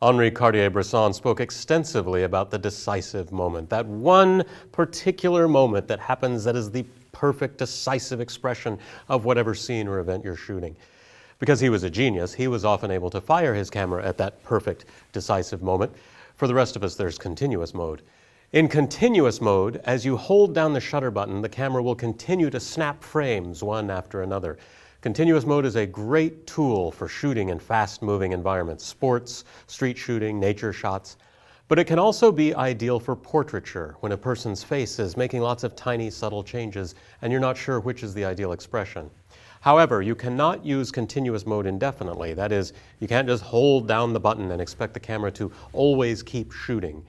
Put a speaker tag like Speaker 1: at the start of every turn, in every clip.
Speaker 1: Henri Cartier-Bresson spoke extensively about the decisive moment, that one particular moment that happens that is the perfect decisive expression of whatever scene or event you're shooting. Because he was a genius, he was often able to fire his camera at that perfect decisive moment. For the rest of us, there's continuous mode. In continuous mode, as you hold down the shutter button, the camera will continue to snap frames one after another. Continuous mode is a great tool for shooting in fast-moving environments, sports, street shooting, nature shots. But it can also be ideal for portraiture, when a person's face is making lots of tiny, subtle changes, and you're not sure which is the ideal expression. However, you cannot use continuous mode indefinitely. That is, you can't just hold down the button and expect the camera to always keep shooting.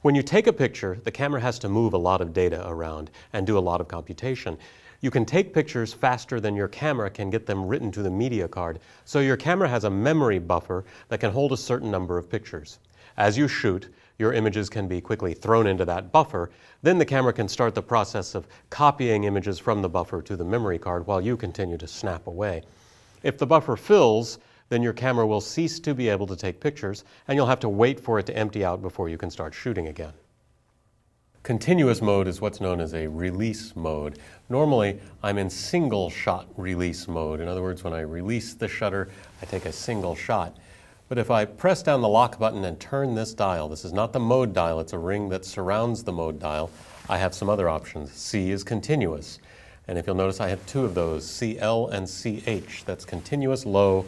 Speaker 1: When you take a picture, the camera has to move a lot of data around and do a lot of computation. You can take pictures faster than your camera can get them written to the media card, so your camera has a memory buffer that can hold a certain number of pictures. As you shoot, your images can be quickly thrown into that buffer. Then the camera can start the process of copying images from the buffer to the memory card while you continue to snap away. If the buffer fills, then your camera will cease to be able to take pictures, and you'll have to wait for it to empty out before you can start shooting again. Continuous mode is what's known as a release mode. Normally, I'm in single shot release mode. In other words, when I release the shutter, I take a single shot. But if I press down the lock button and turn this dial, this is not the mode dial, it's a ring that surrounds the mode dial, I have some other options. C is continuous. And if you'll notice, I have two of those, CL and CH. That's continuous low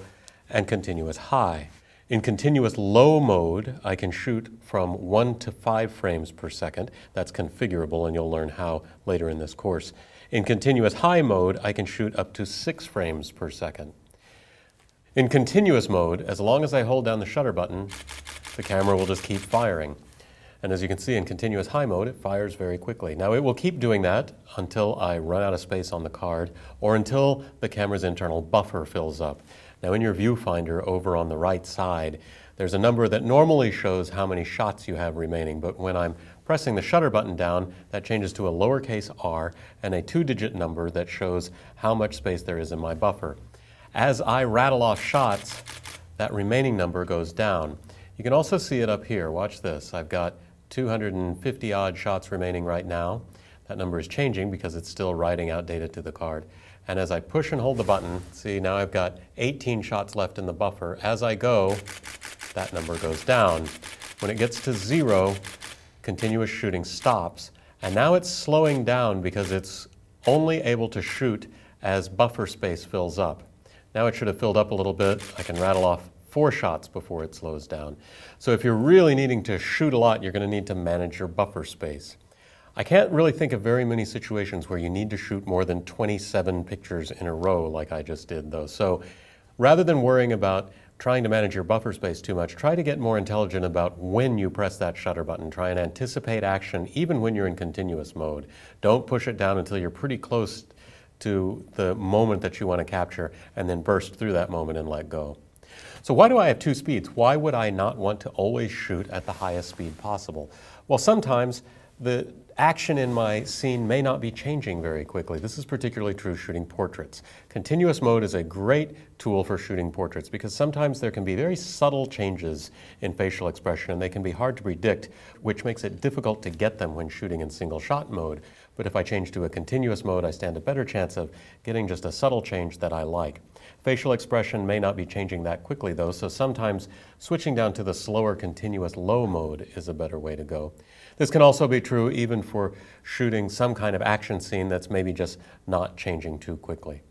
Speaker 1: and continuous high. In continuous low mode, I can shoot from 1 to 5 frames per second. That's configurable, and you'll learn how later in this course. In continuous high mode, I can shoot up to 6 frames per second. In continuous mode, as long as I hold down the shutter button, the camera will just keep firing. And as you can see, in continuous high mode, it fires very quickly. Now, it will keep doing that until I run out of space on the card or until the camera's internal buffer fills up. Now, in your viewfinder over on the right side, there's a number that normally shows how many shots you have remaining, but when I'm pressing the shutter button down, that changes to a lowercase r and a 2-digit number that shows how much space there is in my buffer. As I rattle off shots, that remaining number goes down. You can also see it up here. Watch this. I've got 250 odd shots remaining right now. That number is changing because it's still writing out data to the card. And as I push and hold the button, see, now I've got 18 shots left in the buffer. As I go, that number goes down. When it gets to 0, continuous shooting stops. And now it's slowing down because it's only able to shoot as buffer space fills up. Now it should have filled up a little bit. I can rattle off 4 shots before it slows down. So if you're really needing to shoot a lot, you're going to need to manage your buffer space. I can't really think of very many situations where you need to shoot more than 27 pictures in a row like I just did, though. So rather than worrying about trying to manage your buffer space too much, try to get more intelligent about when you press that shutter button. Try and anticipate action even when you're in continuous mode. Don't push it down until you're pretty close to the moment that you want to capture and then burst through that moment and let go. So why do I have 2 speeds? Why would I not want to always shoot at the highest speed possible? Well, sometimes the action in my scene may not be changing very quickly. This is particularly true shooting portraits. Continuous mode is a great tool for shooting portraits because sometimes there can be very subtle changes in facial expression and they can be hard to predict, which makes it difficult to get them when shooting in single shot mode. But if I change to a continuous mode, I stand a better chance of getting just a subtle change that I like. Facial expression may not be changing that quickly though, so sometimes switching down to the slower continuous low mode is a better way to go. This can also be true even for shooting some kind of action scene that's maybe just not changing too quickly.